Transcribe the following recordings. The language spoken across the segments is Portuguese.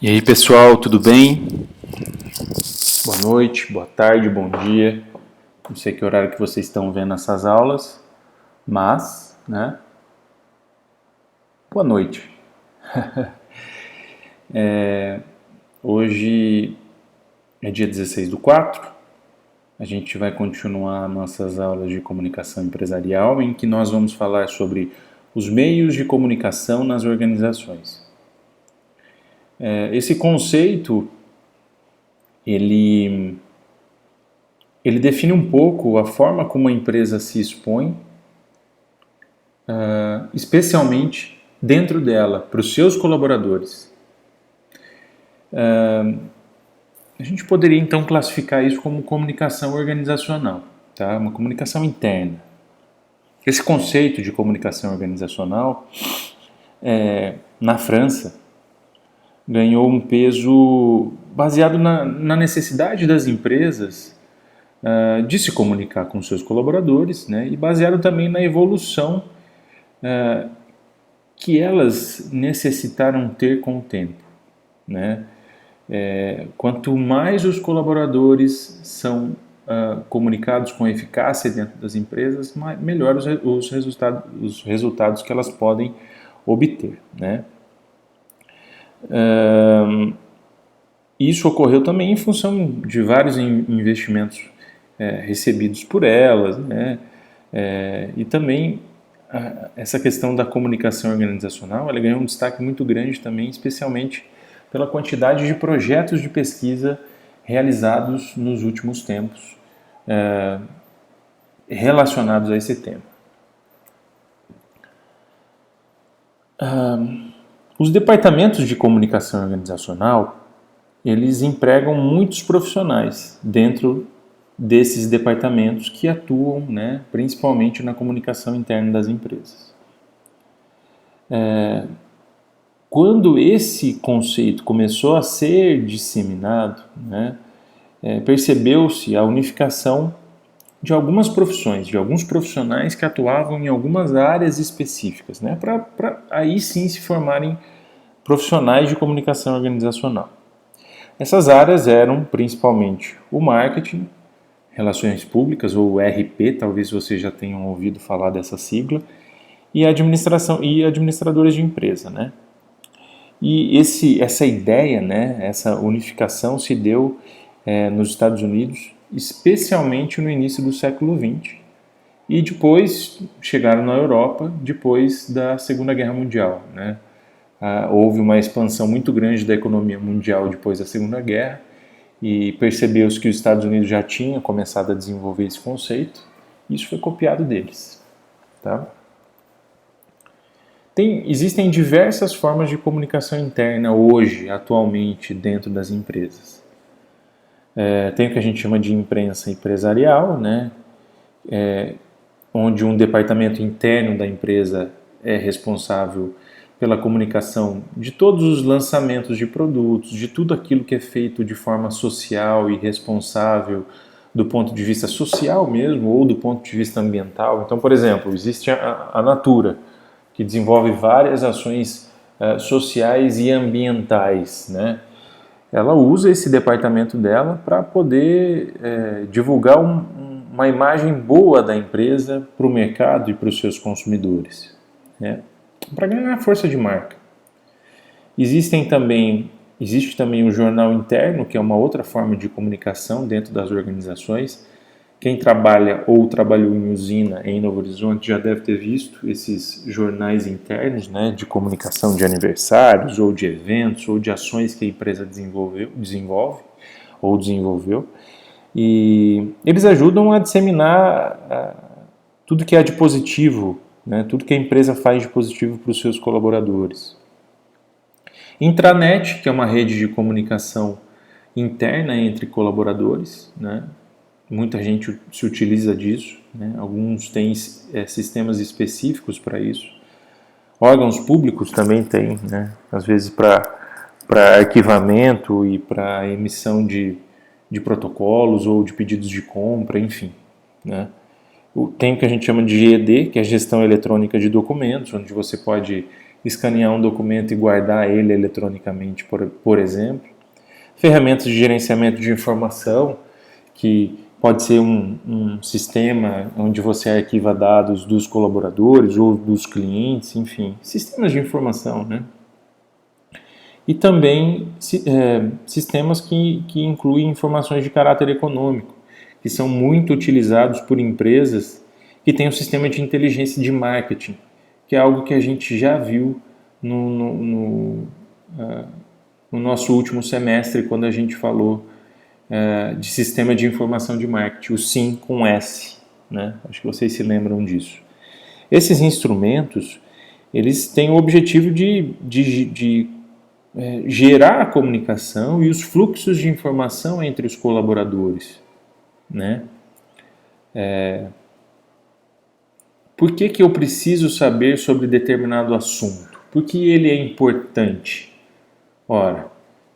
E aí pessoal, tudo bem? Boa noite, boa tarde, bom dia. Não sei que horário que vocês estão vendo essas aulas, mas, boa noite. Hoje é dia 16/4, a gente vai continuar nossas aulas de comunicação empresarial, em que nós vamos falar sobre os meios de comunicação nas organizações. Esse conceito, ele define um pouco a forma como a empresa se expõe, especialmente dentro dela, para os seus colaboradores. A gente poderia então classificar isso como comunicação organizacional, tá? Uma comunicação interna. Esse conceito de comunicação organizacional, na França, ganhou um peso baseado na necessidade das empresas de se comunicar com seus colaboradores, né, e baseado também na evolução que elas necessitaram ter com o tempo, né? Quanto mais os colaboradores são comunicados com eficácia dentro das empresas, melhor os resultados que elas podem obter, né? Isso ocorreu também em função de vários investimentos recebidos por elas, né? E também essa questão da comunicação organizacional, ela ganhou um destaque muito grande também, especialmente pela quantidade de projetos de pesquisa realizados nos últimos tempos relacionados a esse tema. Os departamentos de comunicação organizacional, eles empregam muitos profissionais dentro desses departamentos que atuam, né, principalmente na comunicação interna das empresas. Quando esse conceito começou a ser disseminado, né, percebeu-se a unificação de algumas profissões, de alguns profissionais que atuavam em algumas áreas específicas, né, para aí sim se formarem profissionais de comunicação organizacional. Essas áreas eram principalmente o marketing, relações públicas, ou RP, talvez vocês já tenham ouvido falar dessa sigla, e a administração e administradores de empresa, né? E essa ideia, né, essa unificação se deu nos Estados Unidos, especialmente no início do século XX, e depois chegaram na Europa depois da Segunda Guerra Mundial, né? Houve uma expansão muito grande da economia mundial depois da Segunda Guerra, e percebeu-se que os Estados Unidos já tinham começado a desenvolver esse conceito, e isso foi copiado deles, tá? Existem diversas formas de comunicação interna hoje, atualmente, dentro das empresas. Tem o que a gente chama de imprensa empresarial, né? Onde um departamento interno da empresa é responsável pela comunicação de todos os lançamentos de produtos, de tudo aquilo que é feito de forma social e responsável do ponto de vista social mesmo, ou do ponto de vista ambiental. Então, por exemplo, existe a Natura, que desenvolve várias ações sociais e ambientais, né? Ela usa esse departamento dela para poder divulgar uma imagem boa da empresa para o mercado e para os seus consumidores, né? Para ganhar força de marca. Existe também o jornal interno, que é uma outra forma de comunicação dentro das organizações. Quem trabalha ou trabalhou em usina em Novo Horizonte já deve ter visto esses jornais internos, né, de comunicação de aniversários, ou de eventos, ou de ações que a empresa desenvolveu. E eles ajudam a disseminar tudo que há de positivo, né, tudo que a empresa faz de positivo para os seus colaboradores. Intranet, que é uma rede de comunicação interna entre colaboradores, né? Muita gente se utiliza disso, né? Alguns têm sistemas específicos para isso. Órgãos públicos também têm, né? Às vezes para arquivamento e para emissão de protocolos ou de pedidos de compra, enfim, né? Tem o que a gente chama de GED, que é a gestão eletrônica de documentos, onde você pode escanear um documento e guardar ele eletronicamente, por exemplo. Ferramentas de gerenciamento de informação, que pode ser um sistema onde você arquiva dados dos colaboradores ou dos clientes, enfim, sistemas de informação, né? E também sistemas que incluem informações de caráter econômico, que são muito utilizados por empresas que têm um sistema de inteligência de marketing, que é algo que a gente já viu no nosso último semestre, quando a gente falou de sistema de informação de marketing, o SIM com S, né? Acho que vocês se lembram disso. Esses instrumentos, eles têm o objetivo de gerar a comunicação e os fluxos de informação entre os colaboradores, né? Por que eu preciso saber sobre determinado assunto? Por que ele é importante? Ora,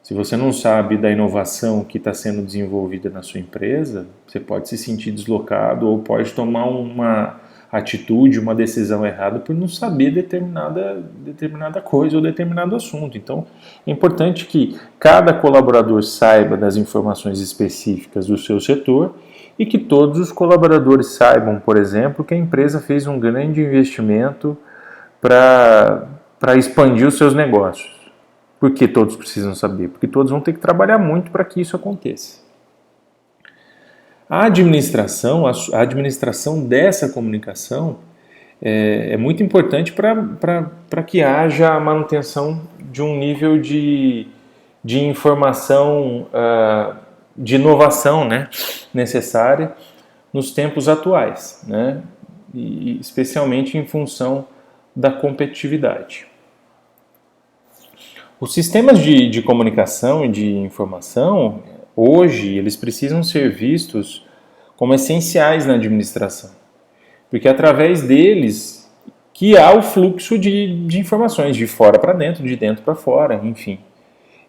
se você não sabe da inovação que está sendo desenvolvida na sua empresa, você pode se sentir deslocado ou pode tomar uma atitude, uma decisão errada por não saber determinada coisa ou determinado assunto. Então, é importante que cada colaborador saiba das informações específicas do seu setor e que todos os colaboradores saibam, por exemplo, que a empresa fez um grande investimento para expandir os seus negócios. Por que todos precisam saber? Porque todos vão ter que trabalhar muito para que isso aconteça. A administração dessa comunicação é muito importante para que haja a manutenção de um nível de informação, de inovação, né, necessária nos tempos atuais, né, e especialmente em função da competitividade. Os sistemas de comunicação e de informação, hoje, eles precisam ser vistos como essenciais na administração, porque é através deles que há o fluxo de informações, de fora para dentro, de dentro para fora, enfim.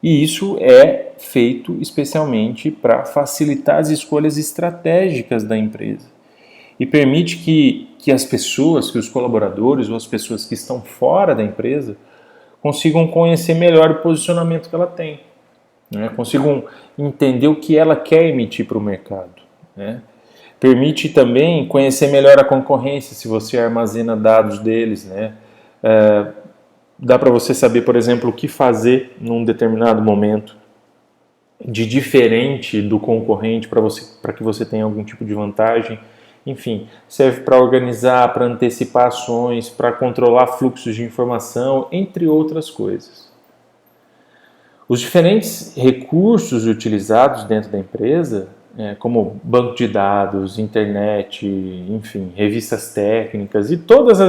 E isso é feito especialmente para facilitar as escolhas estratégicas da empresa e permite que as pessoas, que os colaboradores ou as pessoas que estão fora da empresa consigam conhecer melhor o posicionamento que ela tem, né? Consigam entender o que ela quer emitir para o mercado, né? Permite também conhecer melhor a concorrência, se você armazena dados deles, né? Dá para você saber, por exemplo, o que fazer num determinado momento de diferente do concorrente para que você tenha algum tipo de vantagem. Enfim, serve para organizar, para antecipar ações, para controlar fluxos de informação, entre outras coisas. Os diferentes recursos utilizados dentro da empresa, como banco de dados, internet, enfim, revistas técnicas e todos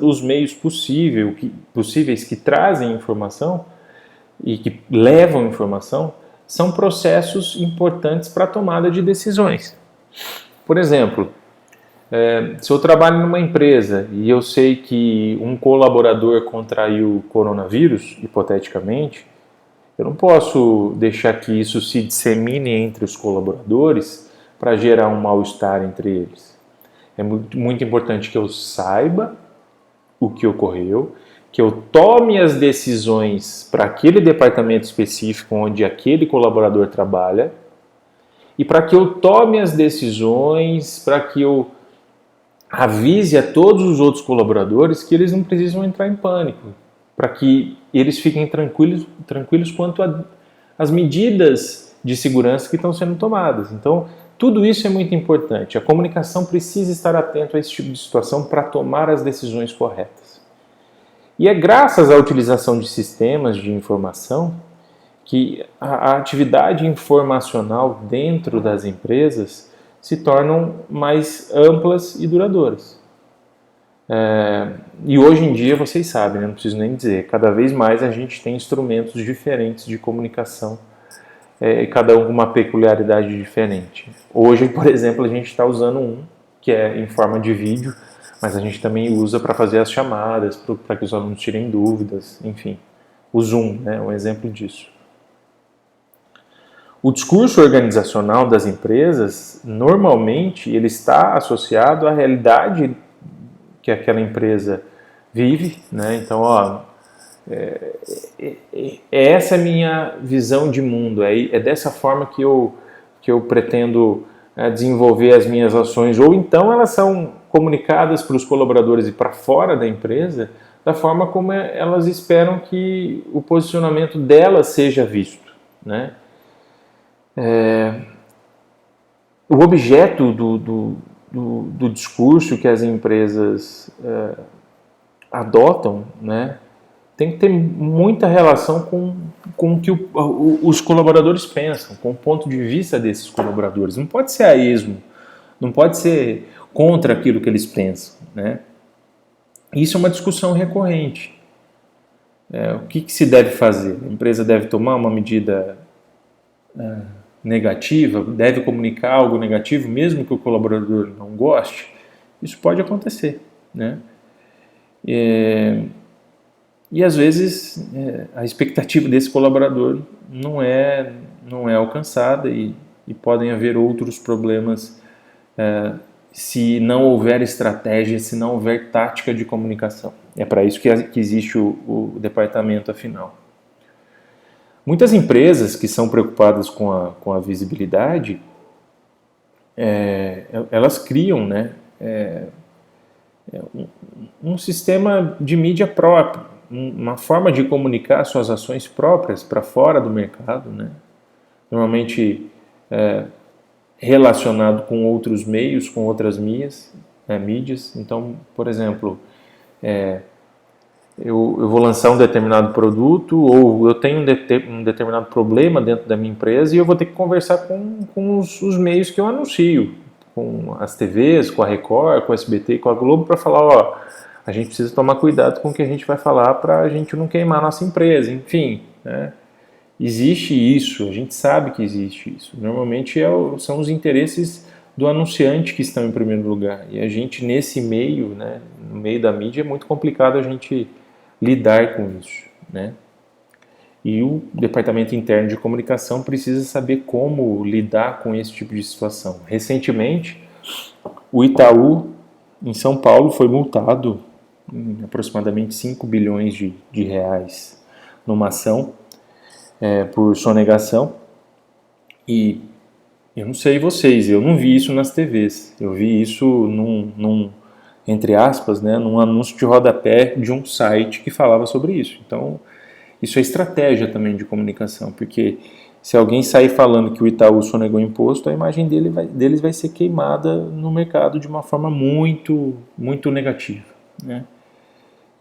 os meios possíveis que trazem informação e que levam informação, são processos importantes para a tomada de decisões. Por exemplo, se eu trabalho numa empresa e eu sei que um colaborador contraiu coronavírus, hipoteticamente, eu não posso deixar que isso se dissemine entre os colaboradores para gerar um mal-estar entre eles. É muito importante que eu saiba o que ocorreu, que eu tome as decisões para aquele departamento específico onde aquele colaborador trabalha e para que eu tome as decisões, para que eu avise a todos os outros colaboradores que eles não precisam entrar em pânico, para que eles fiquem tranquilos quanto às medidas de segurança que estão sendo tomadas. Então, tudo isso é muito importante. A comunicação precisa estar atento a esse tipo de situação para tomar as decisões corretas. E é graças à utilização de sistemas de informação que a atividade informacional dentro das empresas se tornam mais amplas e duradouras. E hoje em dia, vocês sabem, não preciso nem dizer, cada vez mais a gente tem instrumentos diferentes de comunicação, cada um com uma peculiaridade diferente. Hoje, por exemplo, a gente está usando um que é em forma de vídeo, mas a gente também usa para fazer as chamadas, para que os alunos tirem dúvidas, enfim. O Zoom é um exemplo disso. O discurso organizacional das empresas, normalmente, ele está associado à realidade que aquela empresa vive, né? Então, essa é a minha visão de mundo, é dessa forma que eu pretendo desenvolver as minhas ações, ou então elas são comunicadas para os colaboradores e para fora da empresa da forma como elas esperam que o posicionamento delas seja visto, né? O objeto do discurso que as empresas adotam, né, tem que ter muita relação com o que os colaboradores pensam, com o ponto de vista desses colaboradores. Não pode ser a esmo, não pode ser contra aquilo que eles pensam, né? Isso é uma discussão recorrente. O que se deve fazer? A empresa deve tomar uma medida negativa, deve comunicar algo negativo, mesmo que o colaborador não goste? Isso pode acontecer, né? E às vezes a expectativa desse colaborador não é alcançada e podem haver outros problemas se não houver estratégia, se não houver tática de comunicação. É para isso que existe o departamento, afinal. Muitas empresas que são preocupadas com a visibilidade, elas criam, né, um sistema de mídia próprio, uma forma de comunicar suas ações próprias para fora do mercado, né? Normalmente relacionado com outros meios, com outras mídias. Então, por exemplo, eu vou lançar um determinado produto, ou eu tenho um determinado problema dentro da minha empresa e eu vou ter que conversar com os meios que eu anuncio, com as TVs, com a Record, com a SBT, com a Globo, para falar, a gente precisa tomar cuidado com o que a gente vai falar para a gente não queimar a nossa empresa, enfim, né? Existe isso, a gente sabe que existe isso. Normalmente são os interesses do anunciante que estão em primeiro lugar. E a gente, nesse meio, né, no meio da mídia, é muito complicado a gente lidar com isso, né? E o departamento interno de comunicação precisa saber como lidar com esse tipo de situação. Recentemente, o Itaú, em São Paulo, foi multado em aproximadamente 5 bilhões de reais numa ação por sonegação. E eu não sei vocês, eu não vi isso nas TVs. Eu vi isso entre aspas, né, num anúncio de rodapé de um site que falava sobre isso. Então, isso é estratégia também de comunicação, porque se alguém sair falando que o Itaú sonegou imposto, a imagem deles vai ser queimada no mercado de uma forma muito, muito negativa, né?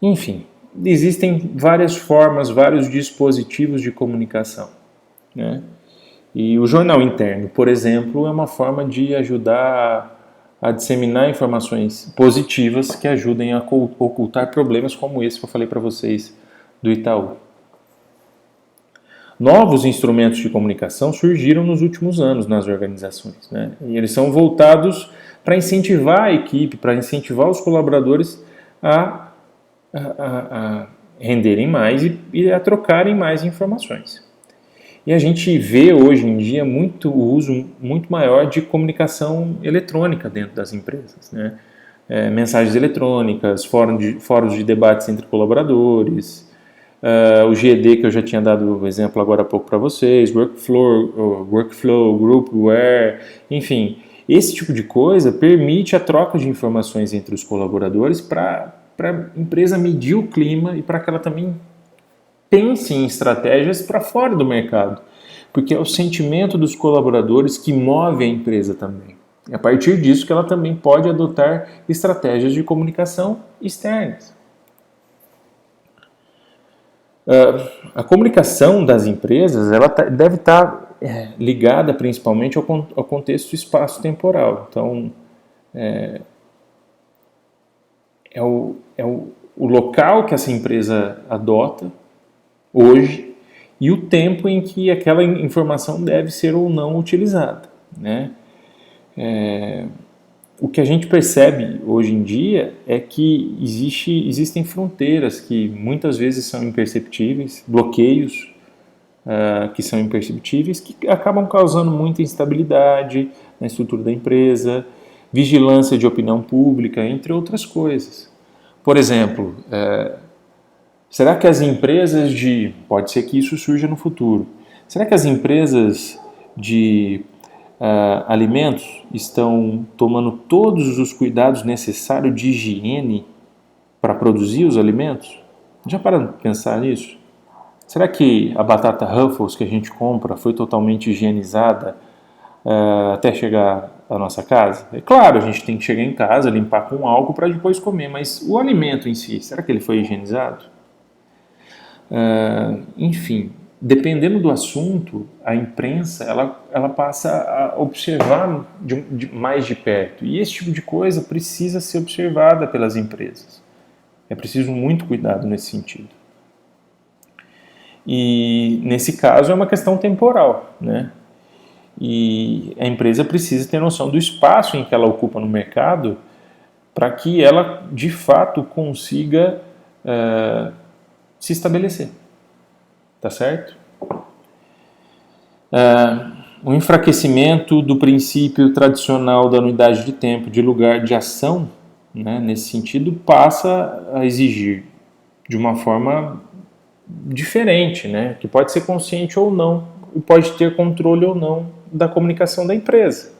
Enfim, existem várias formas, vários dispositivos de comunicação, né? E o jornal interno, por exemplo, é uma forma de ajudar a disseminar informações positivas que ajudem a ocultar problemas como esse que eu falei para vocês do Itaú. Novos instrumentos de comunicação surgiram nos últimos anos nas organizações, né? E eles são voltados para incentivar a equipe, para incentivar os colaboradores a renderem mais e a trocarem mais informações. E a gente vê hoje em dia o uso muito maior de comunicação eletrônica dentro das empresas, né? Mensagens eletrônicas, fóruns de debates entre colaboradores, o GED que eu já tinha dado o exemplo agora há pouco para vocês, workflow, groupware, enfim, esse tipo de coisa permite a troca de informações entre os colaboradores para a empresa medir o clima e para que ela também pense em estratégias para fora do mercado, porque é o sentimento dos colaboradores que move a empresa também. É a partir disso que ela também pode adotar estratégias de comunicação externas. A comunicação das empresas deve estar ligada principalmente ao contexto espaço-temporal. Então, o local que essa empresa adota hoje e o tempo em que aquela informação deve ser ou não utilizada, né? O que a gente percebe hoje em dia é que existem fronteiras que muitas vezes são imperceptíveis, bloqueios que são imperceptíveis, que acabam causando muita instabilidade na estrutura da empresa, vigilância de opinião pública, entre outras coisas. Por exemplo, será que as empresas pode ser que isso surja no futuro, será que as empresas de alimentos estão tomando todos os cuidados necessários de higiene para produzir os alimentos? Já pararam para pensar nisso? Será que a batata Ruffles que a gente compra foi totalmente higienizada até chegar à nossa casa? É claro, a gente tem que chegar em casa, limpar com álcool para depois comer, mas o alimento em si, será que ele foi higienizado? Enfim, dependendo do assunto, a imprensa ela passa a observar mais de perto. E esse tipo de coisa precisa ser observada pelas empresas. É preciso muito cuidado nesse sentido. E nesse caso é uma questão temporal, né? E a empresa precisa ter noção do espaço em que ela ocupa no mercado para que ela de fato consiga se estabelecer. Tá certo? O enfraquecimento do princípio tradicional da unidade de tempo, de lugar de ação, né, nesse sentido, passa a exigir de uma forma diferente, né, que pode ser consciente ou não, e pode ter controle ou não da comunicação da empresa.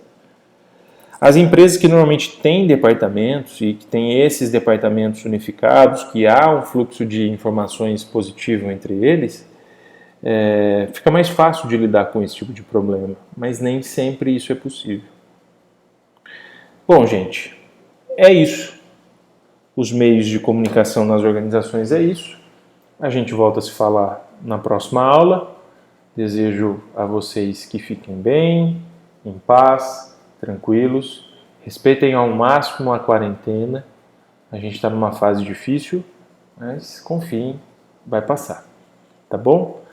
As empresas que normalmente têm departamentos e que têm esses departamentos unificados, que há um fluxo de informações positivo entre eles, fica mais fácil de lidar com esse tipo de problema, mas nem sempre isso é possível. Bom, gente, é isso. Os meios de comunicação nas organizações é isso. A gente volta a se falar na próxima aula. Desejo a vocês que fiquem bem, em paz, tranquilos. Respeitem ao máximo a quarentena. A gente está numa fase difícil, mas confiem, vai passar. Tá bom?